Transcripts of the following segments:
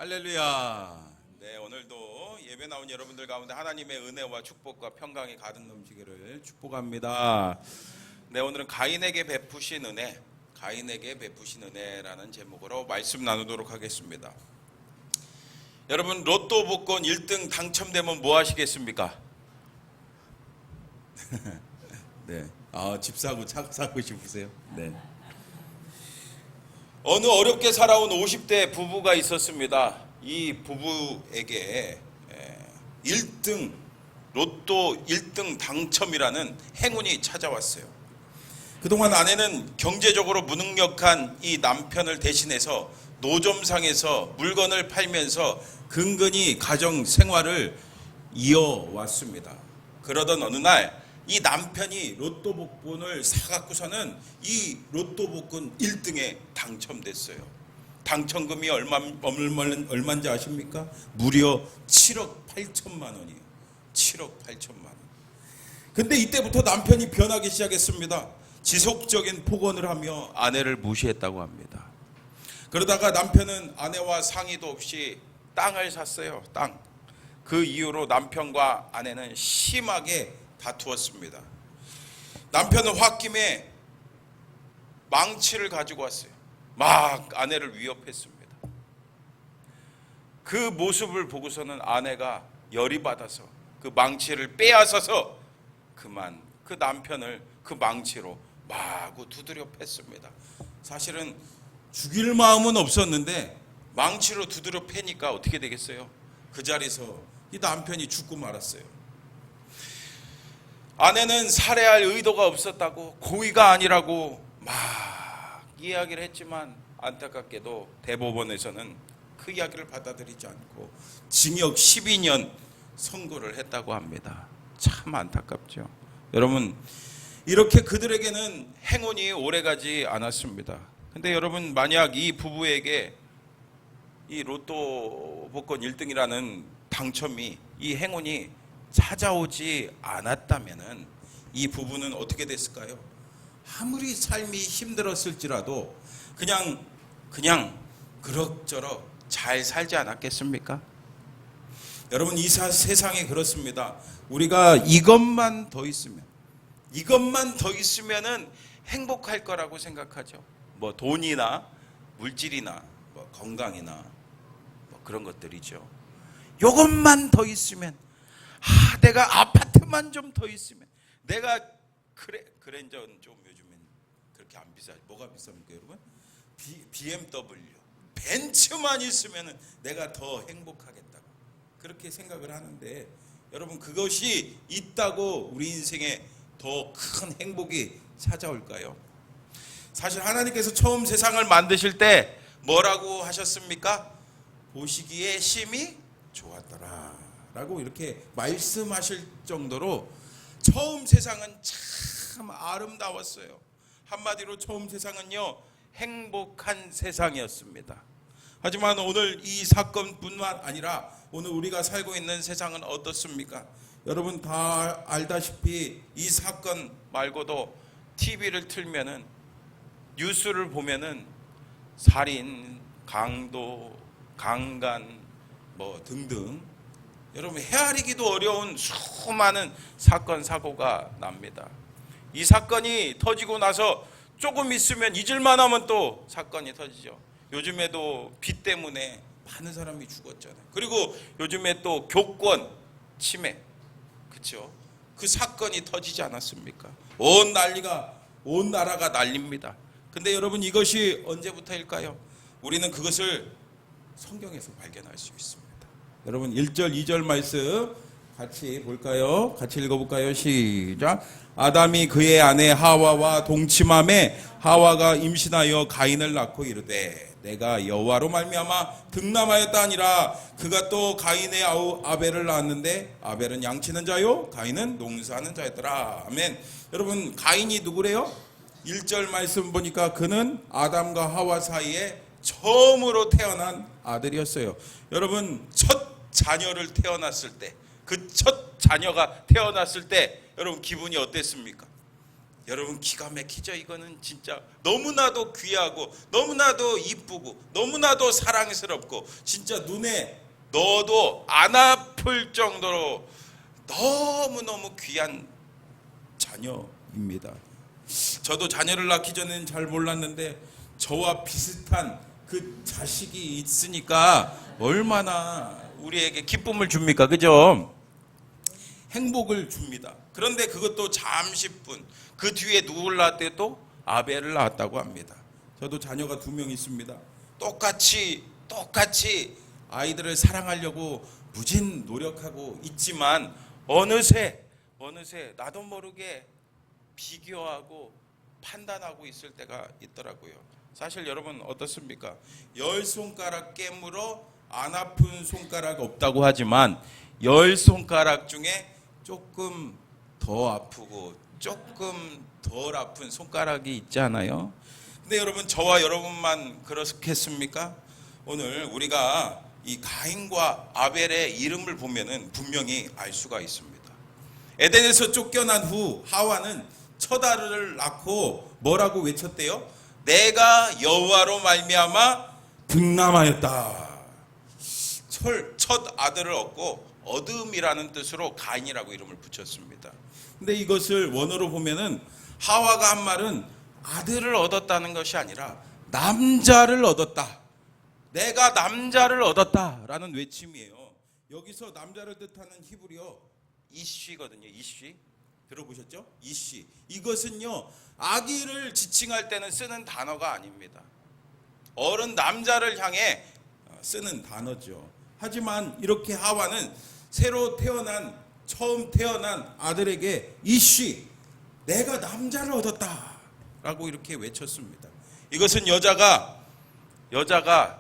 할렐루야. 네, 오늘도 예배 나온 여러분들 가운데 하나님의 은혜와 축복과 평강이 가득 넘치기를 축복합니다. 네, 오늘은 가인에게 베푸신 은혜라는 제목으로 말씀 나누도록 하겠습니다. 여러분, 로또 복권 1등 당첨되면 뭐 하시겠습니까? 네, 집 사고 차 사고 싶으세요? 네. 어느 어렵게 살아온 50대 부부가 있었습니다. 이 부부에게 1등 로또 1등 당첨이라는 행운이 찾아왔어요. 그동안 아내는 경제적으로 무능력한 이 남편을 대신해서 노점상에서 물건을 팔면서 근근히 가정 생활을 이어왔습니다. 그러던 어느 날 이 남편이 로또 복권을 사갖고서는 이 로또 복권 1등에 당첨됐어요. 당첨금이 얼마인지 아십니까? 무려 7억 8천만 원이에요. 7억 8천만 원. 근데 이때부터 남편이 변하기 시작했습니다. 지속적인 폭언을 하며 아내를 무시했다고 합니다. 그러다가 남편은 아내와 상의도 없이 땅을 샀어요. 땅. 그 이후로 남편과 아내는 심하게 다투었습니다. 남편은 홧김에 망치를 가지고 왔어요. 막 아내를 위협했습니다. 그 모습을 보고서는 아내가 열이 받아서 그 망치를 빼앗아서 그만 그 남편을 그 망치로 마구 두드려 팼습니다. 사실은 죽일 마음은 없었는데 망치로 두드려 패니까 어떻게 되겠어요? 그 자리에서 이 남편이 죽고 말았어요. 아내는 살해할 의도가 없었다고, 고의가 아니라고 막 이야기를 했지만 안타깝게도 대법원에서는 그 이야기를 받아들이지 않고 징역 12년 선고를 했다고 합니다. 참 안타깝죠. 여러분, 이렇게 그들에게는 행운이 오래가지 않았습니다. 근데 여러분, 만약 이 부부에게 이 로또 복권 1등이라는 당첨이, 이 행운이 찾아오지 않았다면은 이 부부는 어떻게 됐을까요? 아무리 삶이 힘들었을지라도 그냥 그럭저럭 잘 살지 않았겠습니까? 여러분, 이 세상에 그렇습니다. 우리가 이것만 더 있으면은 행복할 거라고 생각하죠. 뭐 돈이나 물질이나 뭐 건강이나 뭐 그런 것들이죠. 이것만 더 있으면, 내가 아파트만 좀 더 있으면, 내가 그랜저는 좀 요즘엔 그렇게 안 비싸. 뭐가 비쌉니까, 여러분? BMW, 벤츠만 있으면 내가 더 행복하겠다고 그렇게 생각을 하는데, 여러분, 그것이 있다고 우리 인생에 더 큰 행복이 찾아올까요? 사실 하나님께서 처음 세상을 만드실 때 뭐라고 하셨습니까? 보시기에 심히 좋았더라 라고 이렇게 말씀하실 정도로 처음 세상은 참 아름다웠어요. 한마디로 처음 세상은요, 행복한 세상이었습니다. 하지만 오늘 이 사건뿐만 아니라 오늘 우리가 살고 있는 세상은 어떻습니까? 여러분 다 알다시피 이 사건 말고도 TV를 틀면은, 뉴스를 보면은 살인, 강도, 강간 뭐 등등, 여러분 헤아리기도 어려운 수많은 사건 사고가 납니다. 이 사건이 터지고 나서 조금 있으면 잊을만 하면 또 사건이 터지죠. 요즘에도 빚 때문에 많은 사람이 죽었잖아요. 그리고 요즘에 또 교권 침해, 그렇죠? 그 사건이 터지지 않았습니까? 온 나라가 난립니다. 근데 여러분, 이것이 언제부터일까요? 우리는 그것을 성경에서 발견할 수 있습니다. 여러분, 1절 2절 말씀 같이 볼까요? 같이 읽어볼까요? 시작. 아담이 그의 아내 하와와 동침함에 하와가 임신하여 가인을 낳고 이르되 내가 여호와로 말미암아 득남하였다 하니라. 그가 또 가인의 아우 아벨을 낳았는데 아벨은 양치는 자요 가인은 농사하는 자였더라. 아멘. 여러분, 가인이 누구래요? 1절 말씀 보니까 그는 아담과 하와 사이에 처음으로 태어난 아들이었어요. 여러분, 첫 자녀를 태어났을 때, 그 첫 자녀가 태어났을 때 여러분 기분이 어땠습니까? 여러분 기가 막히죠. 이거는 진짜 너무나도 귀하고 너무나도 이쁘고 너무나도 사랑스럽고 진짜 눈에 넣어도 안 아플 정도로 너무너무 귀한 자녀입니다. 저도 자녀를 낳기 전에는 잘 몰랐는데 저와 비슷한 그 자식이 있으니까 얼마나 우리에게 기쁨을 줍니까? 그죠? 행복을 줍니다. 그런데 그것도 잠시뿐. 그 뒤에 누굴 낳았대? 또 아벨을 낳았다고 합니다. 저도 자녀가 2명 있습니다. 똑같이 아이들을 사랑하려고 무진 노력하고 있지만 어느새 나도 모르게 비교하고 판단하고 있을 때가 있더라고요. 사실 여러분 어떻습니까? 10손가락 깨물어 안 아픈 손가락 없다고 하지만 10손가락 중에 조금 더 아프고 조금 덜 아픈 손가락이 있지 않아요? 근데 여러분 저와 여러분만 그렇겠습니까? 오늘 우리가 이 가인과 아벨의 이름을 보면은 분명히 알 수가 있습니다. 에덴에서 쫓겨난 후 하와는 첫 아들을 낳고 뭐라고 외쳤대요? 내가 여호와로 말미암아 등남하였다. 첫 아들을 얻고 어둠이라는 뜻으로 가인이라고 이름을 붙였습니다. 근데 이것을 원어로 보면은 하와가 한 말은 아들을 얻었다는 것이 아니라 남자를 얻었다. 내가 남자를 얻었다라는 외침이에요. 여기서 남자를 뜻하는 히브리어 이쉬거든요. 이쉬. 들어보셨죠? 이쉬. 이것은요 아기를 지칭할 때는 쓰는 단어가 아닙니다. 어른 남자를 향해 쓰는 단어죠. 하지만 이렇게 하와는 처음 태어난 아들에게 이쉬, 내가 남자를 얻었다 라고 이렇게 외쳤습니다. 이것은 여자가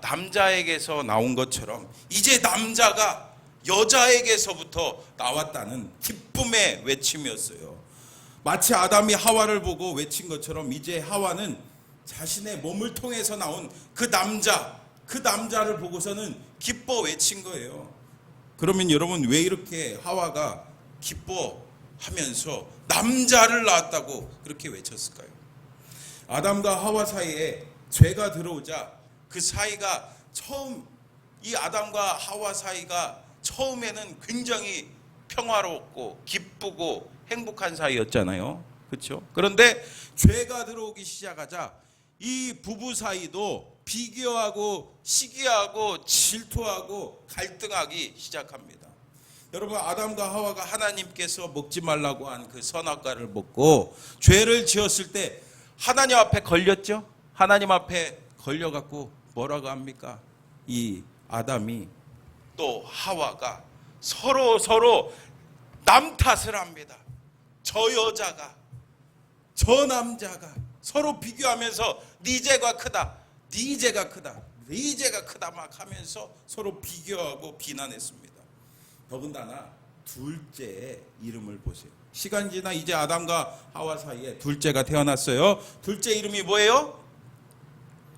남자에게서 나온 것처럼 이제 남자가 여자에게서부터 나왔다는 기쁨의 외침이었어요. 마치 아담이 하와를 보고 외친 것처럼 이제 하와는 자신의 몸을 통해서 나온 그 남자를 보고서는 기뻐 외친 거예요. 그러면 여러분 왜 이렇게 하와가 기뻐하면서 남자를 낳았다고 그렇게 외쳤을까요? 아담과 하와 사이에 죄가 들어오자 그 사이가 이 아담과 하와 사이가 처음에는 굉장히 평화롭고 기쁘고 행복한 사이였잖아요. 그렇죠? 그런데 죄가 들어오기 시작하자 이 부부 사이도 비교하고 시기하고 질투하고 갈등하기 시작합니다. 여러분 아담과 하와가 하나님께서 먹지 말라고 한 그 선악과를 먹고 죄를 지었을 때 하나님 앞에 걸렸죠? 하나님 앞에 걸려갖고 뭐라고 합니까? 이 아담이 또 하와가 서로 남 탓을 합니다. 저 여자가 저 남자가 서로 비교하면서 네 죄가 크다. 네 죄가 크다. 네 죄가 크다 막 하면서 서로 비교하고 비난했습니다. 더군다나 둘째의 이름을 보세요. 시간 지나 이제 아담과 하와 사이에 둘째가 태어났어요. 둘째 이름이 뭐예요?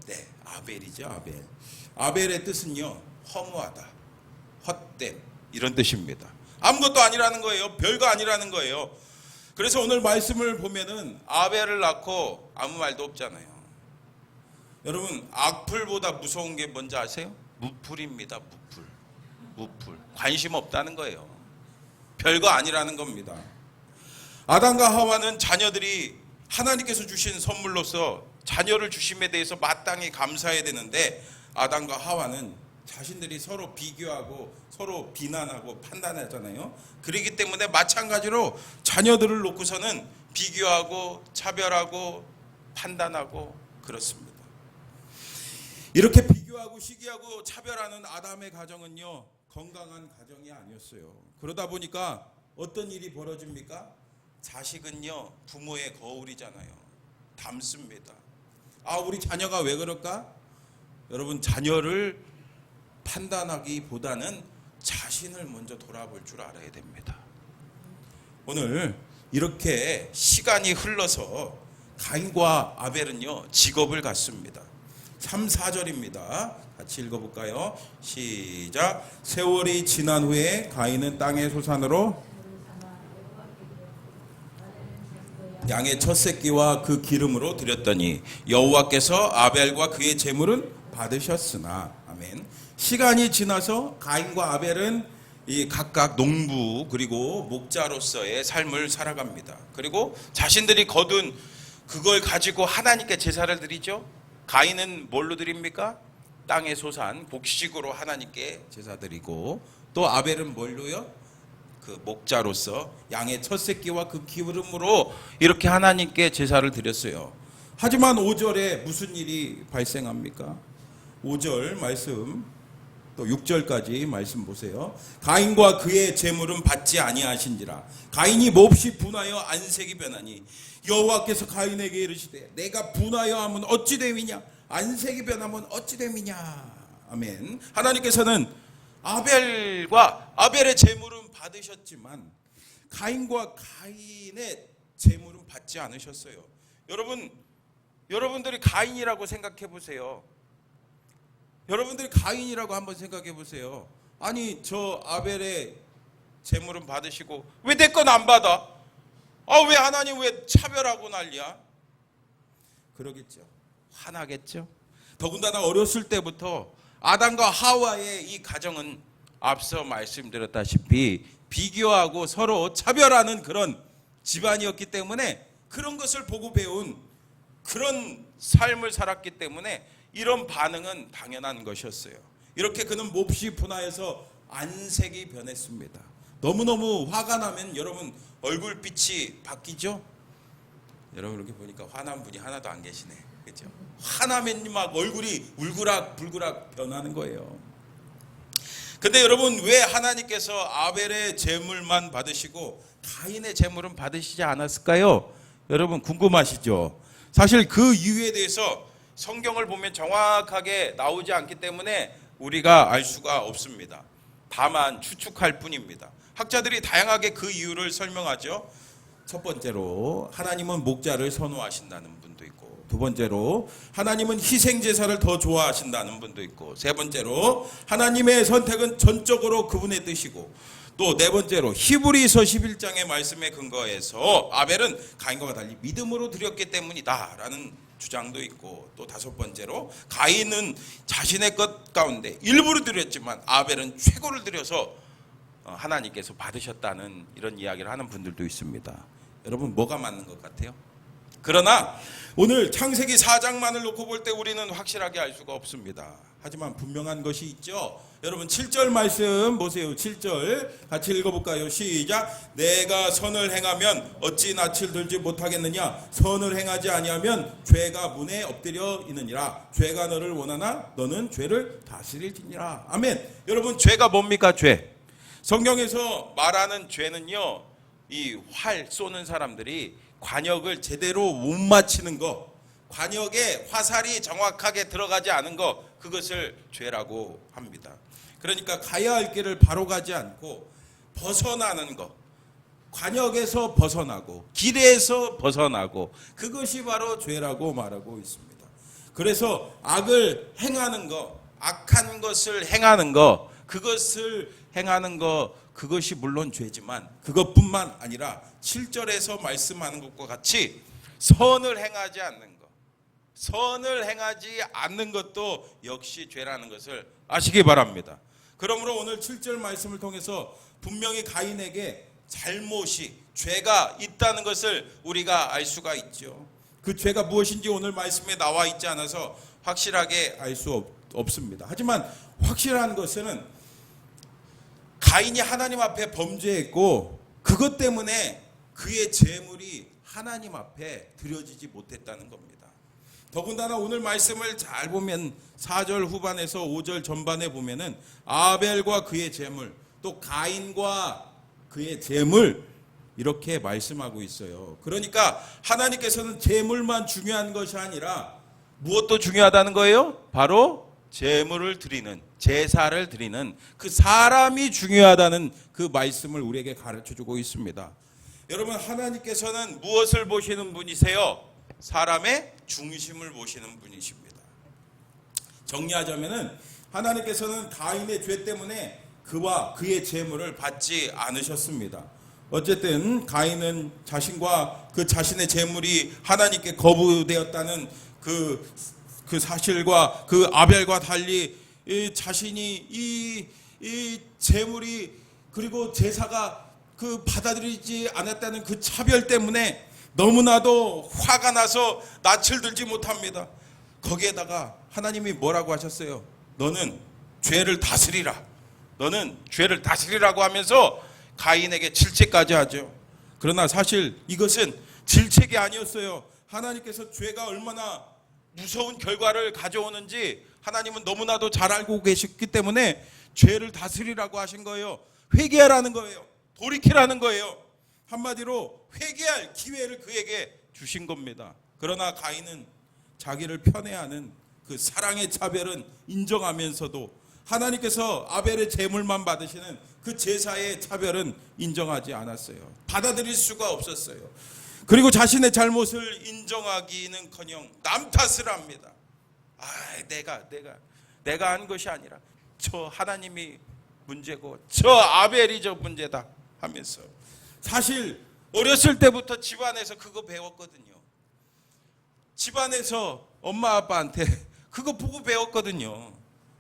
네, 아벨이죠. 아벨. 아벨의 뜻은요 허무하다, 헛됨 이런 뜻입니다. 아무것도 아니라는 거예요. 별거 아니라는 거예요. 그래서 오늘 말씀을 보면은 아벨을 낳고 아무 말도 없잖아요. 여러분 악플보다 무서운 게 뭔지 아세요? 무풀입니다. 무풀. 관심 없다는 거예요. 별거 아니라는 겁니다. 아담과 하와는 자녀들이 하나님께서 주신 선물로서 자녀를 주심에 대해서 마땅히 감사해야 되는데 아담과 하와는 자신들이 서로 비교하고 서로 비난하고 판단하잖아요. 그렇기 때문에 마찬가지로 자녀들을 놓고서는 비교하고 차별하고 판단하고 그렇습니다. 이렇게 비교하고 시기하고 차별하는 아담의 가정은요 건강한 가정이 아니었어요. 그러다 보니까 어떤 일이 벌어집니까? 자식은요 부모의 거울이잖아요. 닮습니다. 우리 자녀가 왜 그럴까? 여러분 자녀를 판단하기보다는 자신을 먼저 돌아볼 줄 알아야 됩니다. 오늘 이렇게 시간이 흘러서 가인과 아벨은요 직업을 갖습니다. 3, 4절입니다. 같이 읽어볼까요? 시작. 세월이 지난 후에 가인은 땅의 소산으로 양의 첫 새끼와 그 기름으로 드렸더니 여호와께서 아벨과 그의 제물은 받으셨으나 아멘. 시간이 지나서 가인과 아벨은 이 각각 농부 그리고 목자로서의 삶을 살아갑니다. 그리고 자신들이 거둔 그걸 가지고 하나님께 제사를 드리죠. 가인은 뭘로 드립니까? 땅의 소산 곡식으로 하나님께 제사 드리고, 또 아벨은 뭘로요? 그 목자로서 양의 첫 새끼와 그 기름으로 이렇게 하나님께 제사를 드렸어요. 하지만 5절에 무슨 일이 발생합니까? 5절 말씀 또 6절까지 말씀 보세요. 가인과 그의 제물은 받지 아니하신지라. 가인이 몹시 분하여 안색이 변하니 여호와께서 가인에게 이르시되 내가 분하여 하면 어찌 됨이냐, 안색이 변하면 어찌 됨이냐. 아멘. 하나님께서는 아벨의 제물은 받으셨지만 가인과 가인의 제물은 받지 않으셨어요. 여러분들이 가인이라고 생각해 보세요. 여러분들이 가인이라고 한번 생각해 보세요. 아니, 저 아벨의 제물은 받으시고 왜 내 건 안 받아? 왜 하나님 왜 차별하고 난리야? 그러겠죠. 화나겠죠. 더군다나 어렸을 때부터 아담과 하와의 이 가정은 앞서 말씀드렸다시피 비교하고 서로 차별하는 그런 집안이었기 때문에, 그런 것을 보고 배운 그런 삶을 살았기 때문에 이런 반응은 당연한 것이었어요. 이렇게 그는 몹시 분하여서 안색이 변했습니다. 너무너무 화가 나면 여러분 얼굴빛이 바뀌죠? 여러분 이렇게 보니까 화난 분이 하나도 안 계시네. 그렇죠? 화나면 막 얼굴이 울그락불그락 변하는 거예요. 근데 여러분, 왜 하나님께서 아벨의 제물만 받으시고 가인의 제물은 받으시지 않았을까요? 여러분 궁금하시죠? 사실 그 이유에 대해서 성경을 보면 정확하게 나오지 않기 때문에 우리가 알 수가 없습니다. 다만 추측할 뿐입니다. 학자들이 다양하게 그 이유를 설명하죠. 첫 번째로 하나님은 목자를 선호하신다는 분도 있고, 두 번째로 하나님은 희생제사를 더 좋아하신다는 분도 있고, 세 번째로 하나님의 선택은 전적으로 그분의 뜻이고, 또 네 번째로 히브리서 11장의 말씀에 근거해서 아벨은 가인과 달리 믿음으로 드렸기 때문이다 라는 주장도 있고, 또 다섯 번째로 가인은 자신의 것 가운데 일부를 드렸지만 아벨은 최고를 드려서 하나님께서 받으셨다는 이런 이야기를 하는 분들도 있습니다. 여러분 뭐가 맞는 것 같아요? 그러나 오늘 창세기 4장만을 놓고 볼 때 우리는 확실하게 알 수가 없습니다. 하지만 분명한 것이 있죠. 여러분 7절 말씀 보세요. 7절 같이 읽어볼까요? 시작. 내가 선을 행하면 어찌 낯을 들지 못하겠느냐? 선을 행하지 아니하면 죄가 문에 엎드려 있느니라. 죄가 너를 원하나 너는 죄를 다스릴지니라. 아멘. 여러분 죄가 뭡니까? 죄. 성경에서 말하는 죄는요, 이 활 쏘는 사람들이 관역을 제대로 못 맞히는 거, 관역에 화살이 정확하게 들어가지 않은 거, 그것을 죄라고 합니다. 그러니까 가야 할 길을 바로 가지 않고 벗어나는 거, 관역에서 벗어나고 길에서 벗어나고, 그것이 바로 죄라고 말하고 있습니다. 그래서 악을 행하는 거, 악한 것을 행하는 거, 그것을 행하는 거, 그것이 물론 죄지만 그것뿐만 아니라 7절에서 말씀하는 것과 같이 선을 행하지 않는 것, 선을 행하지 않는 것도 역시 죄라는 것을 아시기 바랍니다. 그러므로 오늘 7절 말씀을 통해서 분명히 가인에게 잘못이, 죄가 있다는 것을 우리가 알 수가 있죠. 그 죄가 무엇인지 오늘 말씀에 나와 있지 않아서 확실하게 알 수 없습니다. 하지만 확실한 것은 가인이 하나님 앞에 범죄했고, 그것 때문에 그의 재물이 하나님 앞에 드려지지 못했다는 겁니다. 더군다나 오늘 말씀을 잘 보면 4절 후반에서 5절 전반에 보면은 아벨과 그의 재물, 또 가인과 그의 재물, 이렇게 말씀하고 있어요. 그러니까 하나님께서는 재물만 중요한 것이 아니라 무엇도 중요하다는 거예요? 바로 제물을 드리는, 제사를 드리는 그 사람이 중요하다는 그 말씀을 우리에게 가르쳐주고 있습니다. 여러분, 하나님께서는 무엇을 보시는 분이세요? 사람의 중심을 보시는 분이십니다. 정리하자면은 하나님께서는 가인의 죄 때문에 그와 그의 제물을 받지 않으셨습니다. 어쨌든 가인은 자신과 그 자신의 재물이 하나님께 거부되었다는 그 사실과 그 아벨과 달리 자신이 이 재물이 그리고 제사가 그 받아들이지 않았다는 그 차별 때문에 너무나도 화가 나서 낯을 들지 못합니다. 거기에다가 하나님이 뭐라고 하셨어요? 너는 죄를 다스리라. 너는 죄를 다스리라고 하면서 가인에게 질책까지 하죠. 그러나 사실 이것은 질책이 아니었어요. 하나님께서 죄가 얼마나 무서운 결과를 가져오는지 하나님은 너무나도 잘 알고 계셨기 때문에 죄를 다스리라고 하신 거예요. 회개하라는 거예요. 돌이키라는 거예요. 한마디로 회개할 기회를 그에게 주신 겁니다. 그러나 가인은 자기를 편애하는 그 사랑의 차별은 인정하면서도 하나님께서 아벨의 제물만 받으시는 그 제사의 차별은 인정하지 않았어요. 받아들일 수가 없었어요. 그리고 자신의 잘못을 인정하기는커녕 남 탓을 합니다. 내가 한 것이 아니라 저 하나님이 문제고 저 아벨이 저 문제다 하면서 사실 어렸을 때부터 집안에서 그거 배웠거든요. 집안에서 엄마 아빠한테 그거 보고 배웠거든요.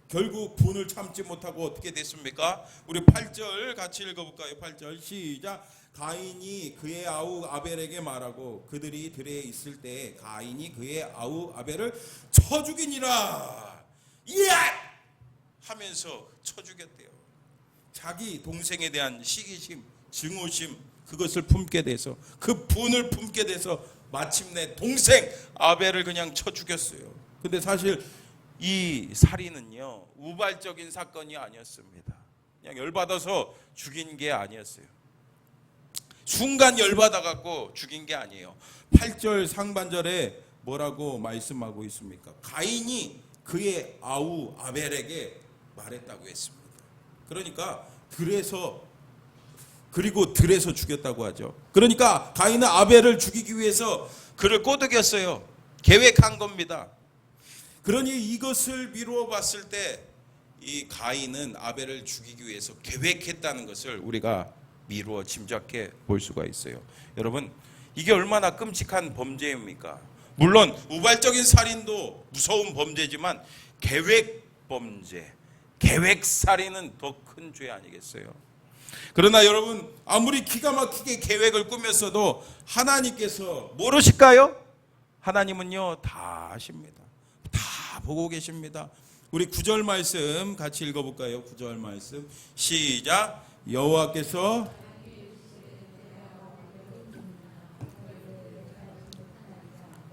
결국 분을 참지 못하고 어떻게 됐습니까? 우리 8절 같이 읽어볼까요? 8절 시작. 가인이 그의 아우 아벨에게 말하고 그들이 들에 있을 때 가인이 그의 아우 아벨을 쳐 죽이니라. 이야! 하면서 쳐 죽였대요. 자기 동생에 대한 시기심, 증오심 그것을 품게 돼서 그 분을 품게 돼서 마침내 동생 아벨을 그냥 쳐 죽였어요. 근데 사실 이 살인은요 우발적인 사건이 아니었습니다. 그냥 열받아서 죽인 게 아니었어요. 순간 열받아 갖고 죽인 게 아니에요. 8절 상반절에 뭐라고 말씀하고 있습니까? 가인이 그의 아우 아벨에게 말했다고 했습니다. 그러니까 들에서 죽였다고 하죠. 그러니까 가인은 아벨을 죽이기 위해서 그를 꼬드겼어요. 계획한 겁니다. 그러니 이것을 미루어 봤을 때 이 가인은 아벨을 죽이기 위해서 계획했다는 것을 우리가 미루어 짐작해 볼 수가 있어요. 여러분, 이게 얼마나 끔찍한 범죄입니까? 물론 우발적인 살인도 무서운 범죄지만 계획 범죄, 계획 살인은 더 큰 죄 아니겠어요? 그러나 여러분, 아무리 기가 막히게 계획을 꾸몄어도 하나님께서 모르실까요? 하나님은요 다 아십니다. 다 보고 계십니다. 우리 9절 말씀 같이 읽어볼까요? 9절 말씀 시작. 여호와께서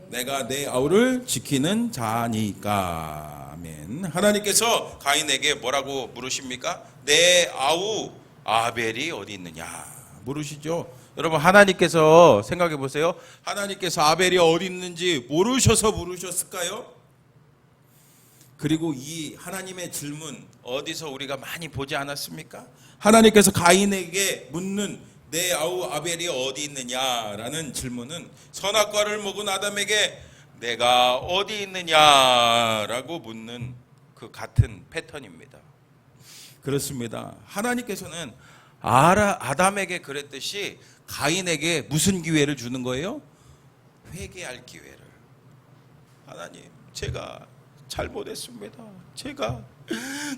내가 내 아우를 지키는 자니까. 아멘. 하나님께서 가인에게 뭐라고 물으십니까? 내 아우 아벨이 어디 있느냐 물으시죠. 여러분, 하나님께서 생각해 보세요. 하나님께서 아벨이 어디 있는지 모르셔서 물으셨을까요? 그리고 이 하나님의 질문 어디서 우리가 많이 보지 않았습니까? 하나님께서 가인에게 묻는 내 아우 아벨이 어디 있느냐라는 질문은 선악과를 먹은 아담에게 내가 어디 있느냐라고 묻는 그 같은 패턴입니다. 그렇습니다. 하나님께서는 아담에게 그랬듯이 가인에게 무슨 기회를 주는 거예요? 회개할 기회를. 하나님, 제가 잘못했습니다. 제가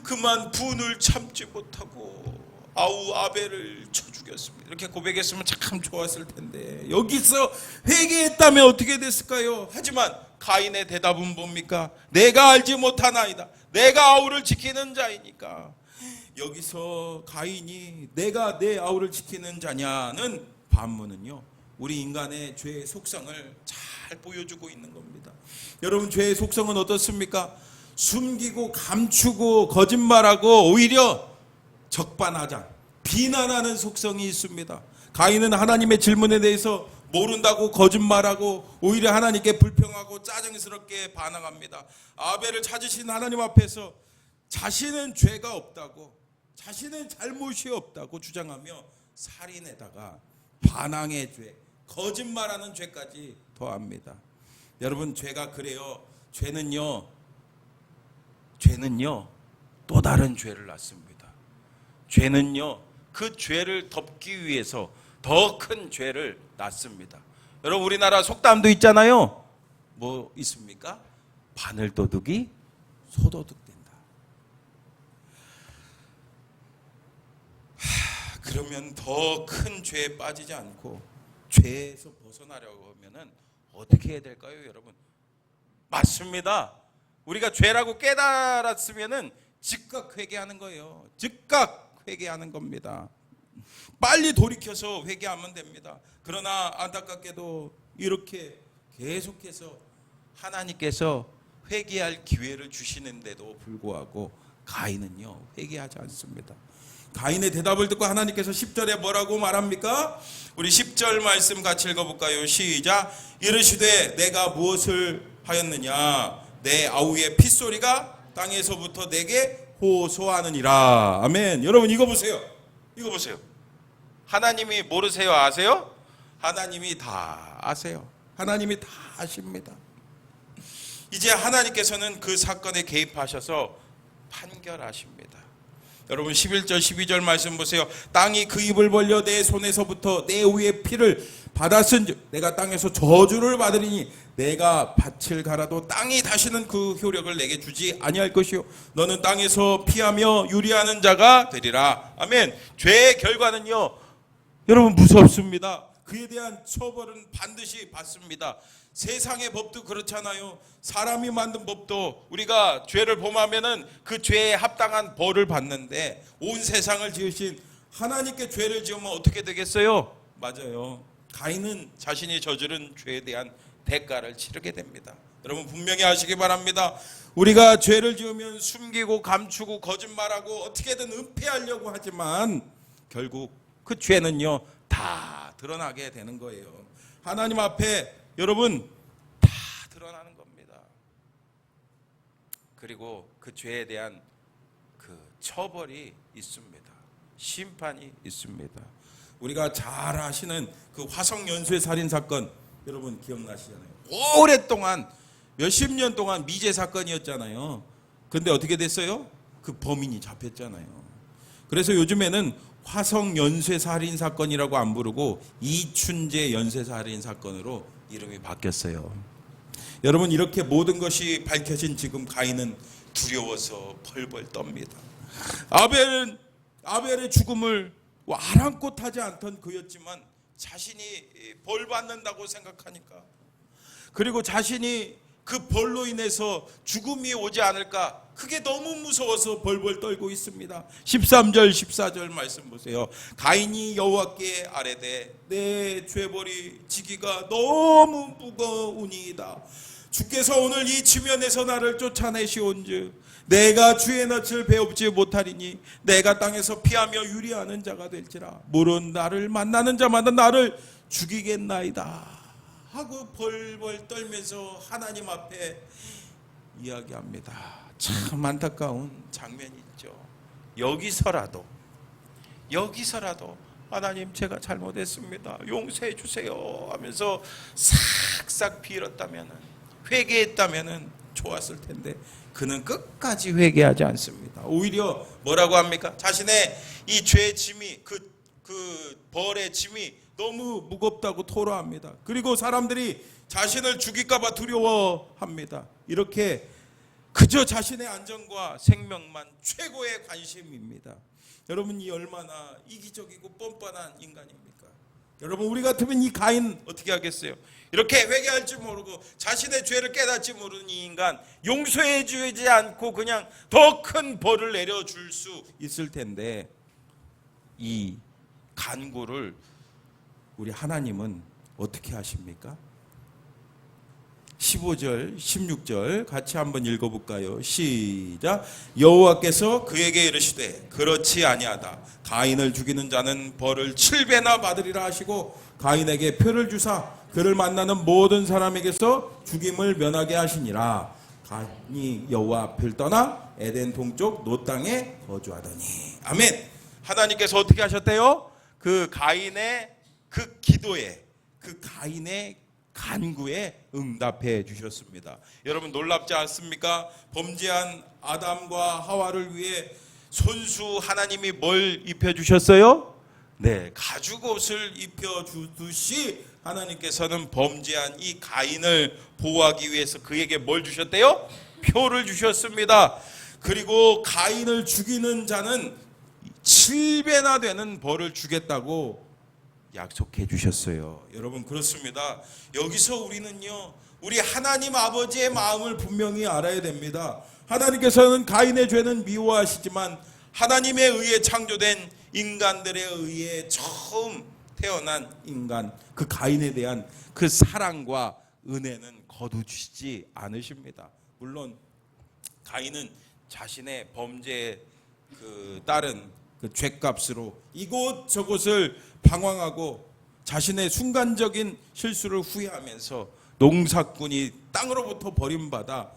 그만 분을 참지 못하고 아우 아벨을 쳐 죽였습니다. 이렇게 고백했으면 참 좋았을 텐데 여기서 회개했다면 어떻게 됐을까요? 하지만 가인의 대답은 뭡니까? 내가 알지 못하나이다. 내가 아우를 지키는 자이니까. 여기서 가인이 내가 내 아우를 지키는 자냐는 반문은요, 우리 인간의 죄의 속성을 잘 보여주고 있는 겁니다. 여러분, 죄의 속성은 어떻습니까? 숨기고 감추고 거짓말하고 오히려 적반하장, 비난하는 속성이 있습니다. 가인은 하나님의 질문에 대해서 모른다고 거짓말하고 오히려 하나님께 불평하고 짜증스럽게 반항합니다. 아벨을 찾으신 하나님 앞에서 자신은 죄가 없다고, 자신은 잘못이 없다고 주장하며 살인에다가 반항의 죄, 거짓말하는 죄까지 더합니다. 여러분, 죄가 그래요. 죄는요 또 다른 죄를 낳습니다. 죄는요 그 죄를 덮기 위해서 더 큰 죄를 낳습니다. 여러분 우리나라 속담도 있잖아요. 뭐 있습니까? 바늘도둑이 소도둑된다. 그러면 더 큰 죄에 빠지지 않고 죄에서 벗어나려고 하면은 어떻게 해야 될까요, 여러분? 맞습니다. 우리가 죄라고 깨달았으면은 즉각 회개하는 거예요. 즉각 회개하는 겁니다. 빨리 돌이켜서 회개하면 됩니다. 그러나 안타깝게도 이렇게 계속해서 하나님께서 회개할 기회를 주시는데도 불구하고 가인은요 회개하지 않습니다. 가인의 대답을 듣고 하나님께서 10절에 뭐라고 말합니까? 우리 10절 말씀 같이 읽어볼까요? 시작. 이르시되 내가 무엇을 하였느냐? 내 아우의 핏소리가 땅에서부터 내게 호소하느니라. 아멘. 여러분 이거 보세요. 이거 보세요. 하나님이 모르세요? 아세요? 하나님이 다 아세요. 하나님이 다 아십니다. 이제 하나님께서는 그 사건에 개입하셔서 판결하십니다. 여러분 11절 12절 말씀 보세요. 땅이 그 입을 벌려 내 손에서부터 내 위의 피를 받았은즉 내가 땅에서 저주를 받으리니 내가 밭을 갈아도 땅이 다시는 그 효력을 내게 주지 아니할 것이요 너는 땅에서 피하며 유리하는 자가 되리라. 아멘. 죄의 결과는요 여러분 무섭습니다. 그에 대한 처벌은 반드시 받습니다. 세상의 법도 그렇잖아요. 사람이 만든 법도 우리가 죄를 범하면은 그 죄에 합당한 벌을 받는데 온 세상을 지으신 하나님께 죄를 지으면 어떻게 되겠어요? 맞아요. 가인은 자신이 저지른 죄에 대한 대가를 치르게 됩니다. 여러분 분명히 아시기 바랍니다. 우리가 죄를 지으면 숨기고 감추고 거짓말하고 어떻게든 은폐하려고 하지만 결국 그 죄는요 다 드러나게 되는 거예요. 하나님 앞에 여러분 다 드러나는 겁니다. 그리고 그 죄에 대한 그 처벌이 있습니다. 심판이 있습니다. 우리가 잘 아시는 그 화성연수의 살인 사건 여러분 기억나시잖아요. 오랫동안 몇십 년 동안 미제 사건이었잖아요. 근데 어떻게 됐어요? 그 범인이 잡혔잖아요. 그래서 요즘에는 화성 연쇄 살인 사건이라고 안 부르고 이춘재 연쇄 살인 사건으로 이름이 바뀌었어요. 여러분 이렇게 모든 것이 밝혀진 지금 가인은 두려워서 벌벌 떱니다. 아벨의 죽음을 아랑곳하지 않던 그였지만 자신이 벌 받는다고 생각하니까 그리고 자신이 그 벌로 인해서 죽음이 오지 않을까 그게 너무 무서워서 벌벌 떨고 있습니다. 13절 14절 말씀 보세요. 가인이 여호와께 아뢰되 내 죄벌이 지기가 너무 무거우니이다. 주께서 오늘 이 지면에서 나를 쫓아내시온즉 내가 주의 낯을 배웁지 못하리니 내가 땅에서 피하며 유리하는 자가 될지라. 물은 나를 만나는 자마다 나를 죽이겠나이다 하고 벌벌 떨면서 하나님 앞에 이야기합니다. 참 안타까운 장면이 있죠. 여기서라도 하나님 제가 잘못했습니다. 용서해 주세요 하면서 싹싹 빌었다면 회개했다면 좋았을 텐데 그는 끝까지 회개하지 않습니다. 오히려 뭐라고 합니까? 자신의 이 죄의 짐이 그 벌의 짐이 너무 무겁다고 토로합니다. 그리고 사람들이 자신을 죽일까 봐 두려워합니다. 이렇게 그저 자신의 안전과 생명만 최고의 관심입니다. 여러분 이 얼마나 이기적이고 뻔뻔한 인간입니까? 여러분 우리 같으면 이 가인 어떻게 하겠어요? 이렇게 회개할 줄 모르고 자신의 죄를 깨닫지 모르는 이 인간 용서해 주지 않고 그냥 더 큰 벌을 내려줄 수 있을 텐데 이 간구를 우리 하나님은 어떻게 하십니까? 15절 16절 같이 한번 읽어볼까요? 시작. 여호와께서 그에게 이르시되 그렇지 아니하다. 가인을 죽이는 자는 벌을 7배나 받으리라 하시고 가인에게 표를 주사 그를 만나는 모든 사람에게서 죽임을 면하게 하시니라. 가인이 여호와 앞을 떠나 에덴 동쪽 노 땅에 거주하더니. 아멘. 하나님께서 어떻게 하셨대요? 그 가인의 그 기도에 그 가인의 간구에 응답해 주셨습니다. 여러분 놀랍지 않습니까? 범죄한 아담과 하와를 위해 손수 하나님이 뭘 입혀 주셨어요? 네, 가죽 옷을 입혀 주듯이 하나님께서는 범죄한 이 가인을 보호하기 위해서 그에게 뭘 주셨대요? 표를 주셨습니다. 그리고 가인을 죽이는 자는 7배나 되는 벌을 주겠다고 약속해 주셨어요. 여러분, 그렇습니다. 여기서 우리는요, 우리 하나님 아버지의 마음을 분명히 알아야 됩니다. 하나님께서는 가인의 죄는 미워하시지만 하나님에 의해 창조된 인간들에 의해 처음 태어난 인간, 그 가인에 대한 그 사랑과 은혜는 거두시지 않으십니다. 물론 가인은 자신의 범죄에 따른 그 죄값으로 이곳저곳을 방황하고 자신의 순간적인 실수를 후회하면서 농사꾼이 땅으로부터 버림받아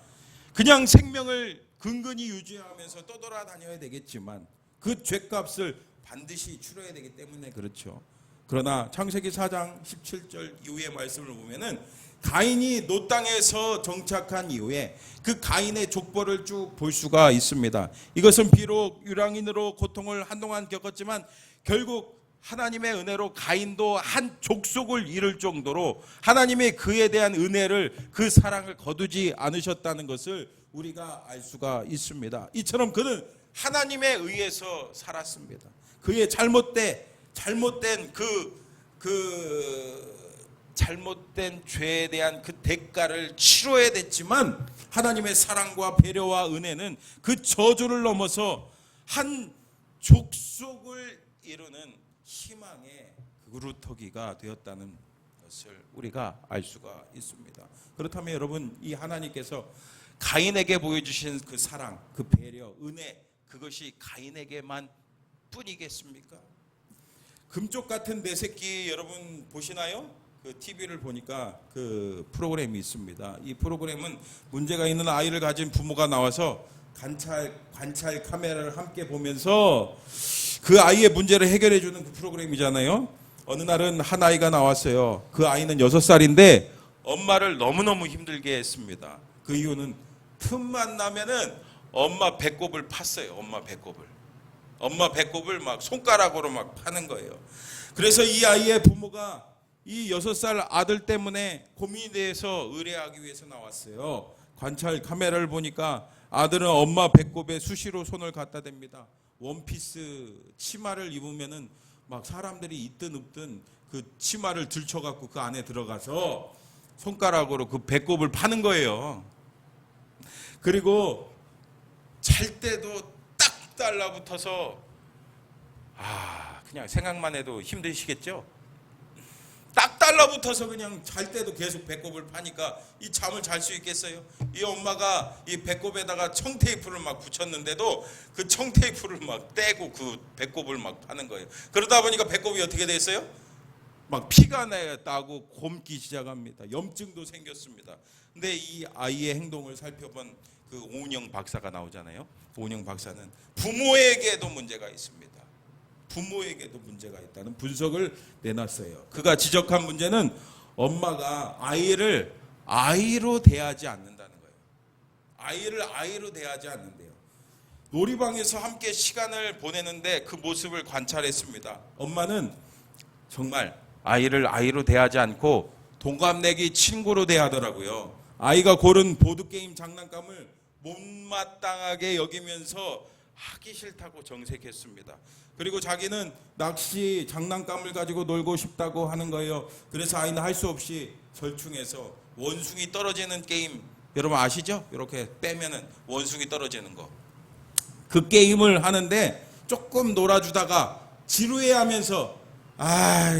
그냥 생명을 근근히 유지하면서 떠돌아다녀야 되겠지만 그 죄값을 반드시 치러야 되기 때문에 그렇죠. 그러나 창세기 4장 17절 이후의 말씀을 보면은 가인이 노 땅에서 정착한 이후에 그 가인의 족보를 쭉 볼 수가 있습니다. 이것은 비록 유랑인으로 고통을 한동안 겪었지만 결국 하나님의 은혜로 가인도 한 족속을 이룰 정도로 하나님의 그에 대한 은혜를, 그 사랑을 거두지 않으셨다는 것을 우리가 알 수가 있습니다. 이처럼 그는 하나님에 의해서 살았습니다. 그의 잘못된 잘못된 죄에 대한 그 대가를 치러야 됐지만 하나님의 사랑과 배려와 은혜는 그 저주를 넘어서 한 족속을 이루는 희망의 그루터기가 되었다는 것을 우리가 알 수가 있습니다. 그렇다면 여러분, 이 하나님께서 가인에게 보여주신 그 사랑, 그 배려, 은혜, 그것이 가인에게만 뿐이겠습니까? 금쪽 같은 내 새끼 여러분 보시나요? 그 TV를 보니까 그 프로그램이 있습니다. 이 프로그램은 문제가 있는 아이를 가진 부모가 나와서 관찰 카메라를 함께 보면서 그 아이의 문제를 해결해 주는 그 프로그램이잖아요. 어느 날은 한 아이가 나왔어요. 그 아이는 6살인데 엄마를 너무너무 힘들게 했습니다. 그 이유는 틈만 나면은 엄마 배꼽을 팠어요. 엄마 배꼽을 막 손가락으로 막 파는 거예요. 그래서 이 아이의 부모가 이 6살 아들 때문에 고민이 돼서 의뢰하기 위해서 나왔어요. 관찰 카메라를 보니까 아들은 엄마 배꼽에 수시로 손을 갖다 댑니다. 원피스 치마를 입으면은 막 사람들이 있든 없든 그 치마를 들쳐갖고 그 안에 들어가서 손가락으로 그 배꼽을 파는 거예요. 그리고 잘 때도 딱 달라붙어서 그냥 생각만 해도 힘드시겠죠? 딱 달라붙어서 그냥 잘 때도 계속 배꼽을 파니까 이 잠을 잘 수 있겠어요? 이 엄마가 이 배꼽에다가 청테이프를 막 붙였는데도 그 청테이프를 막 떼고 그 배꼽을 막 파는 거예요. 그러다 보니까 배꼽이 어떻게 됐어요? 막 피가 나고 곪기 시작합니다. 염증도 생겼습니다. 근데 이 아이의 행동을 살펴본 그 오은영 박사가 나오잖아요. 오은영 박사는 부모에게도 문제가 있습니다. 부모에게도 문제가 있다는 분석을 내놨어요. 그가 지적한 문제는 엄마가 아이를 아이로 대하지 않는다는 거예요. 아이를 아이로 대하지 않는데요. 놀이방에서 함께 시간을 보내는데 그 모습을 관찰했습니다. 엄마는 정말 아이를 아이로 대하지 않고 동갑내기 친구로 대하더라고요. 아이가 고른 보드게임 장난감을 못마땅하게 여기면서 하기 싫다고 정색했습니다. 그리고 자기는 낚시 장난감을 가지고 놀고 싶다고 하는 거예요. 그래서 아이는 할 수 없이 절충해서 원숭이 떨어지는 게임 여러분 아시죠? 이렇게 빼면은 원숭이 떨어지는 거. 그 게임을 하는데 조금 놀아주다가 지루해하면서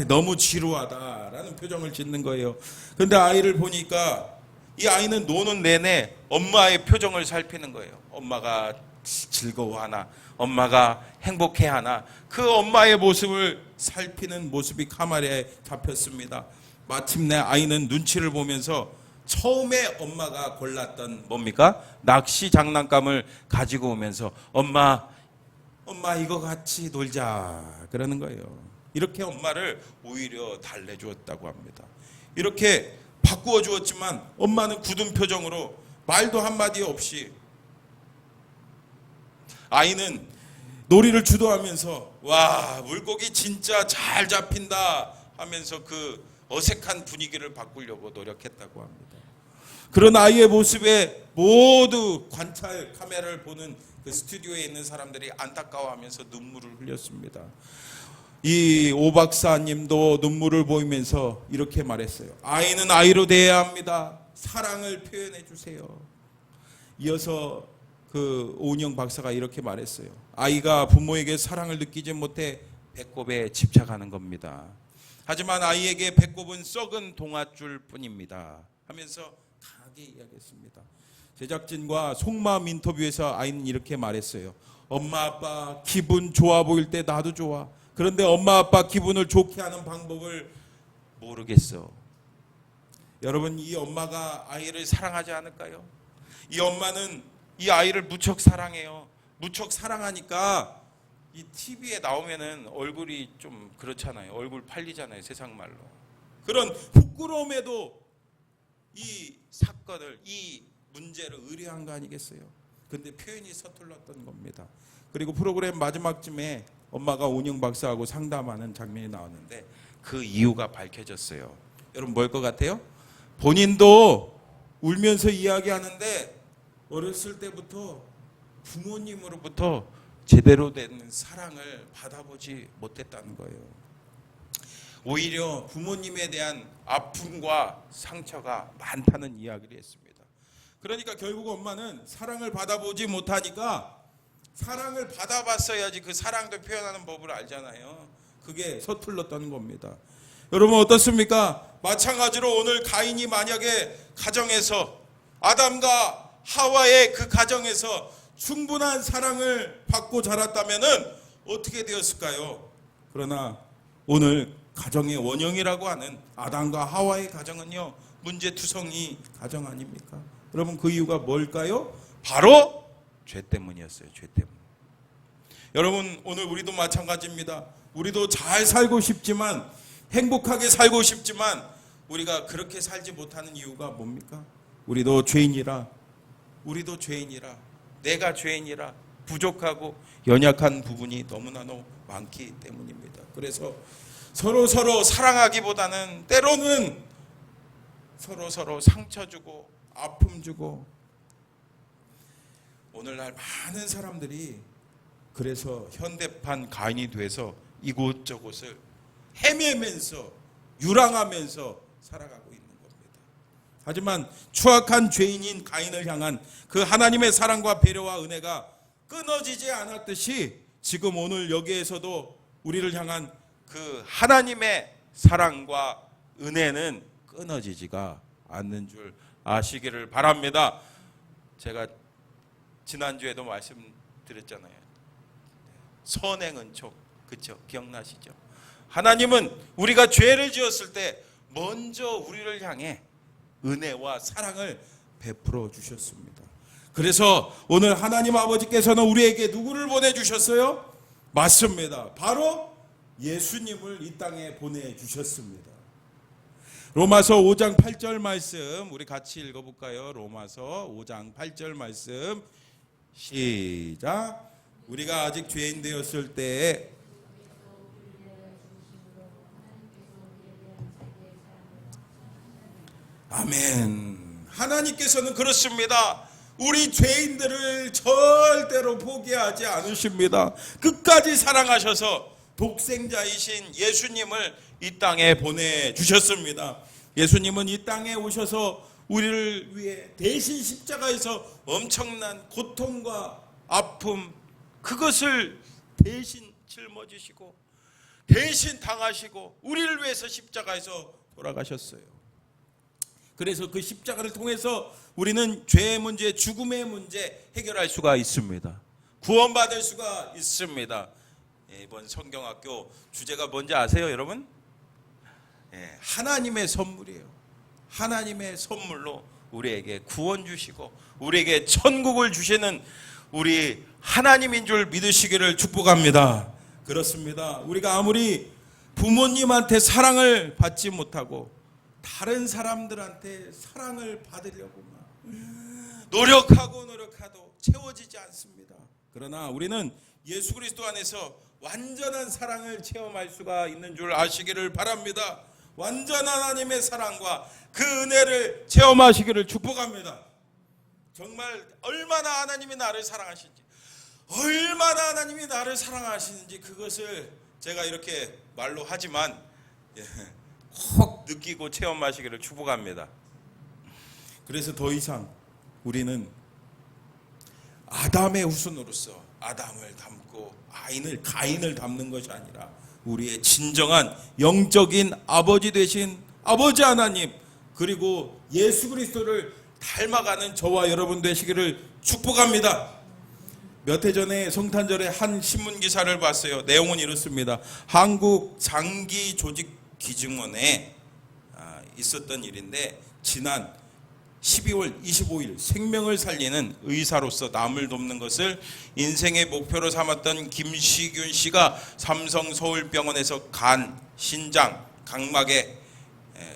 너무 지루하다라는 표정을 짓는 거예요. 근데 아이를 보니까 이 아이는 노는 내내 엄마의 표정을 살피는 거예요. 엄마가 즐거워하나, 엄마가 행복해하나, 그 엄마의 모습을 살피는 모습이 카메라에 잡혔습니다. 마침내 아이는 눈치를 보면서 처음에 엄마가 골랐던 뭡니까? 낚시 장난감을 가지고 오면서 엄마 이거 같이 놀자 그러는 거예요. 이렇게 엄마를 오히려 달래주었다고 합니다. 이렇게 바꾸어 주었지만 엄마는 굳은 표정으로 말도 한마디 없이, 아이는 놀이를 주도하면서 와, 물고기 진짜 잘 잡힌다 하면서 그 어색한 분위기를 바꾸려고 노력했다고 합니다. 그런 아이의 모습에 모두 관찰 카메라를 보는 그 스튜디오에 있는 사람들이 안타까워하면서 눈물을 흘렸습니다. 이 오 박사님도 눈물을 보이면서 이렇게 말했어요. 아이는 아이로 대해야 합니다. 사랑을 표현해 주세요. 이어서 그 오은영 박사가 이렇게 말했어요. 아이가 부모에게 사랑을 느끼지 못해 배꼽에 집착하는 겁니다. 하지만 아이에게 배꼽은 썩은 동아줄 뿐입니다 하면서 강하게 이야기했습니다. 제작진과 속마음 인터뷰에서 아이는 이렇게 말했어요. 엄마 아빠 기분 좋아 보일 때 나도 좋아. 그런데 엄마 아빠 기분을 좋게 하는 방법을 모르겠어. 여러분, 이 엄마가 아이를 사랑하지 않을까요? 이 엄마는 이 아이를 무척 사랑해요. 무척 사랑하니까 이 TV에 나오면은 얼굴이 좀 그렇잖아요. 얼굴 팔리잖아요. 세상 말로. 그런 부끄러움에도 이 사건을, 이 문제를 의뢰한 거 아니겠어요? 근데 표현이 서툴렀던 겁니다. 그리고 프로그램 마지막쯤에 엄마가 오은영 박사하고 상담하는 장면이 나왔는데 그 이유가 밝혀졌어요. 여러분, 뭘 것 같아요? 본인도 울면서 이야기하는데 어렸을 때부터 부모님으로부터 제대로 된 사랑을 받아보지 못했다는 거예요. 오히려 부모님에 대한 아픔과 상처가 많다는 이야기를 했습니다. 그러니까 결국 엄마는 사랑을 받아보지 못하니까 사랑을 받아봤어야지 그 사랑도 표현하는 법을 알잖아요. 그게 서툴렀다는 겁니다. 여러분, 어떻습니까? 마찬가지로 오늘 가인이 만약에 가정에서 아담과 하와의 그 가정에서 충분한 사랑을 받고 자랐다면은 어떻게 되었을까요? 그러나 오늘 가정의 원형이라고 하는 아담과 하와의 가정은요, 문제투성이 가정 아닙니까? 여러분, 그 이유가 뭘까요? 바로 죄 때문이었어요. 죄 때문. 여러분, 오늘 우리도 마찬가지입니다. 우리도 잘 살고 싶지만, 행복하게 살고 싶지만 우리가 그렇게 살지 못하는 이유가 뭡니까? 우리도 죄인이라 내가 죄인이라 부족하고 연약한 부분이 너무나도 많기 때문입니다. 그래서 서로 사랑하기보다는 때로는 서로 상처 주고 아픔 주고, 오늘날 많은 사람들이 그래서 현대판 가인이 돼서 이곳저곳을 헤매면서 유랑하면서 살아가고 있는 겁니다. 하지만 추악한 죄인인 가인을 향한 그 하나님의 사랑과 배려와 은혜가 끊어지지 않았듯이 지금 오늘 여기에서도 우리를 향한 그 하나님의 사랑과 은혜는 끊어지지가 않는 줄 아시기를 바랍니다. 제가 지난주에도 말씀드렸잖아요. 선행은총, 그렇죠? 기억나시죠? 하나님은 우리가 죄를 지었을 때 먼저 우리를 향해 은혜와 사랑을 베풀어 주셨습니다. 그래서 오늘 하나님 아버지께서는 우리에게 누구를 보내주셨어요? 맞습니다. 바로 예수님을 이 땅에 보내주셨습니다. 로마서 5장 8절 말씀 우리 같이 읽어볼까요? 로마서 5장 8절 말씀 시작. 우리가 아직 죄인 되었을 때에 아멘. 하나님께서는 그렇습니다. 우리 죄인들을 절대로 포기하지 않으십니다. 끝까지 사랑하셔서 독생자이신 예수님을 이 땅에 보내주셨습니다. 예수님은 이 땅에 오셔서 우리를 위해 대신 십자가에서 엄청난 고통과 아픔, 그것을 대신 짊어지시고 대신 당하시고 우리를 위해서 십자가에서 돌아가셨어요. 그래서 그 십자가를 통해서 우리는 죄의 문제, 죽음의 문제 해결할 수가 있습니다. 구원받을 수가 있습니다. 이번 성경학교 주제가 뭔지 아세요, 여러분? 하나님의 선물이에요. 하나님의 선물로 우리에게 구원 주시고 우리에게 천국을 주시는 우리 하나님인 줄 믿으시기를 축복합니다. 그렇습니다. 우리가 아무리 부모님한테 사랑을 받지 못하고 다른 사람들한테 사랑을 받으려고 노력하고 노력해도 채워지지 않습니다. 그러나 우리는 예수 그리스도 안에서 완전한 사랑을 체험할 수가 있는 줄 아시기를 바랍니다. 완전한 하나님의 사랑과 그 은혜를 체험하시기를 축복합니다. 정말 얼마나 하나님이 나를 사랑하시는지, 얼마나 하나님이 나를 사랑하시는지 그것을 제가 이렇게 말로 하지만 꼭 느끼고 체험하시기를 축복합니다. 그래서 더 이상 우리는 아담의 후손으로서 아담을 닮고 가인을 닮는 것이 아니라 우리의 진정한 영적인 아버지 되신 아버지 하나님, 그리고 예수 그리스도를 닮아가는 저와 여러분 되시기를 축복합니다. 몇 해 전에 성탄절에 한 신문 기사를 봤어요. 내용은 이렇습니다. 한국 장기 조직 기증원에 있었던 일인데, 지난 12월 25일 생명을 살리는 의사로서 남을 돕는 것을 인생의 목표로 삼았던 김시균 씨가 삼성 서울병원에서 간, 신장, 각막에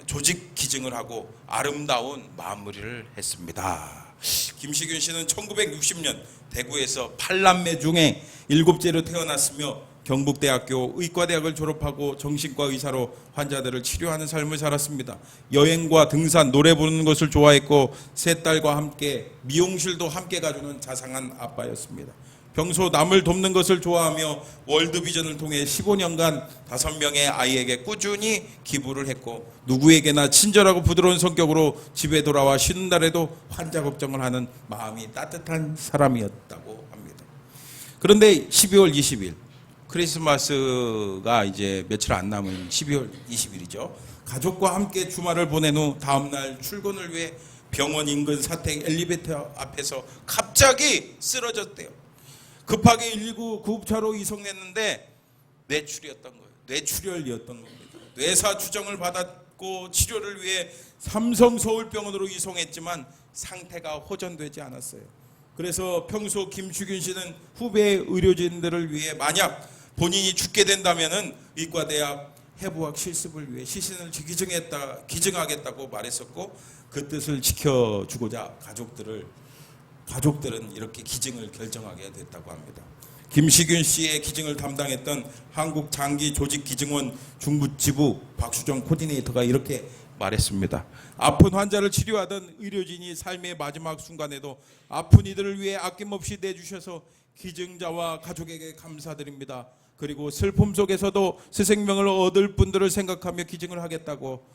조직 기증을 하고 아름다운 마무리를 했습니다. 김시균 씨는 1960년 대구에서 8남매 중에 7째로 태어났으며 경북대학교 의과대학을 졸업하고 정신과 의사로 환자들을 치료하는 삶을 살았습니다. 여행과 등산, 노래 부르는 것을 좋아했고 세 딸과 함께 미용실도 함께 가주는 자상한 아빠였습니다. 평소 남을 돕는 것을 좋아하며 월드비전을 통해 15년간 5명의 아이에게 꾸준히 기부를 했고, 누구에게나 친절하고 부드러운 성격으로 집에 돌아와 쉬는 날에도 환자 걱정을 하는 마음이 따뜻한 사람이었다고 합니다. 그런데 12월 20일 크리스마스가 이제 며칠 안 남은 12월 20일이죠. 가족과 함께 주말을 보낸 후 다음날 출근을 위해 병원 인근 사택 엘리베이터 앞에서 갑자기 쓰러졌대요. 급하게 119 구급차로 이송했는데 뇌출이었던 거예요. 뇌출혈이었던 겁니다. 뇌사 추정을 받았고 치료를 위해 삼성 서울병원으로 이송했지만 상태가 호전되지 않았어요. 그래서 평소 김시균 씨는 후배 의료진들을 위해 만약 본인이 죽게 된다면은 의과대학 해부학 실습을 위해 시신을 기증하겠다고 말했었고, 그 뜻을 지켜주고자 가족들은 이렇게 기증을 결정하게 됐다고 합니다. 김시균 씨의 기증을 담당했던 한국장기조직기증원 중부지부 박수정 코디네이터가 이렇게 말했습니다. 아픈 환자를 치료하던 의료진이 삶의 마지막 순간에도 아픈 이들을 위해 아낌없이 내주셔서 기증자와 가족에게 감사드립니다. 그리고 슬픔 속에서도 새 생명을 얻을 분들을 생각하며 기증을 하겠다고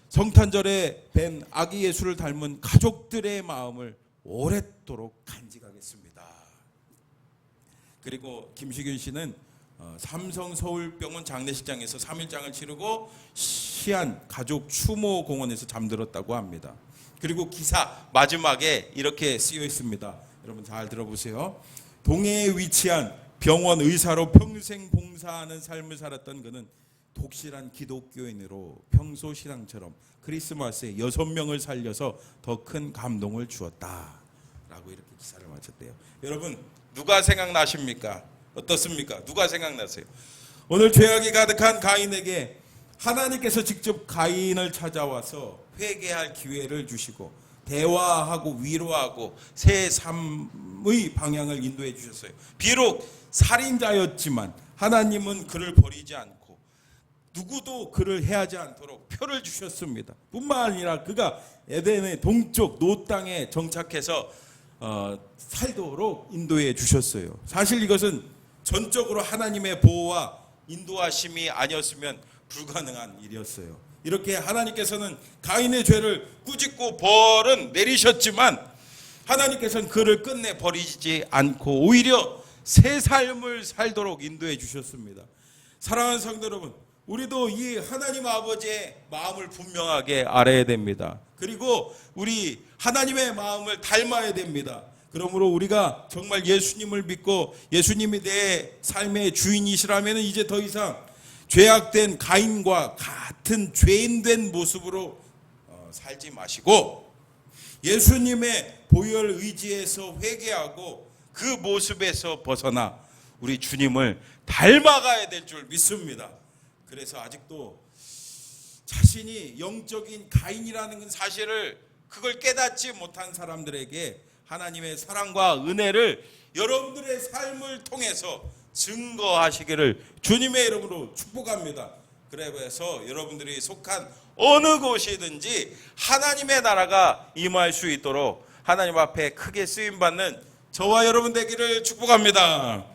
성탄절에 뵌 아기 예수를 닮은 가족들의 마음을 오랫도록 간직하겠습니다. 그리고 김시균 씨는 삼성 서울병원 장례식장에서 3일장을 치르고 시안 가족 추모 공원에서 잠들었다고 합니다. 그리고 기사 마지막에 이렇게 쓰여 있습니다. 여러분 잘 들어보세요. 동해에 위치한 병원 의사로 평생 봉사하는 삶을 살았던 그는 독실한 기독교인으로 평소 신앙처럼 크리스마스에 6명을 살려서 더 큰 감동을 주었다 라고 이렇게 기사를 마쳤대요. 여러분 누가 생각나십니까? 어떻습니까? 누가 생각나세요? 오늘 죄악이 가득한 가인에게 하나님께서 직접 가인을 찾아와서 회개할 기회를 주시고 대화하고 위로하고 새 삶의 방향을 인도해 주셨어요. 비록 살인자였지만 하나님은 그를 버리지 않고 누구도 그를 해하지 않도록 표를 주셨습니다. 뿐만 아니라 그가 에덴의 동쪽 노 땅에 정착해서 살도록 인도해 주셨어요. 사실 이것은 전적으로 하나님의 보호와 인도하심이 아니었으면 불가능한 일이었어요. 이렇게 하나님께서는 가인의 죄를 꾸짖고 벌은 내리셨지만 하나님께서는 그를 끝내 버리지 않고 오히려 새 삶을 살도록 인도해 주셨습니다. 사랑하는 성도 여러분, 우리도 이 하나님 아버지의 마음을 분명하게 알아야 됩니다. 그리고 우리 하나님의 마음을 닮아야 됩니다. 그러므로 우리가 정말 예수님을 믿고 예수님이 내 삶의 주인이시라면 이제 더 이상 죄악된 가인과 같은 죄인된 모습으로 살지 마시고 예수님의 보혈 의지에서 회개하고 그 모습에서 벗어나 우리 주님을 닮아가야 될 줄 믿습니다. 그래서 아직도 자신이 영적인 가인이라는 사실을 그걸 깨닫지 못한 사람들에게 하나님의 사랑과 은혜를 여러분들의 삶을 통해서 증거하시기를 주님의 이름으로 축복합니다. 그래서 여러분들이 속한 어느 곳이든지 하나님의 나라가 임할 수 있도록 하나님 앞에 크게 쓰임받는 저와 여러분 되기를 축복합니다.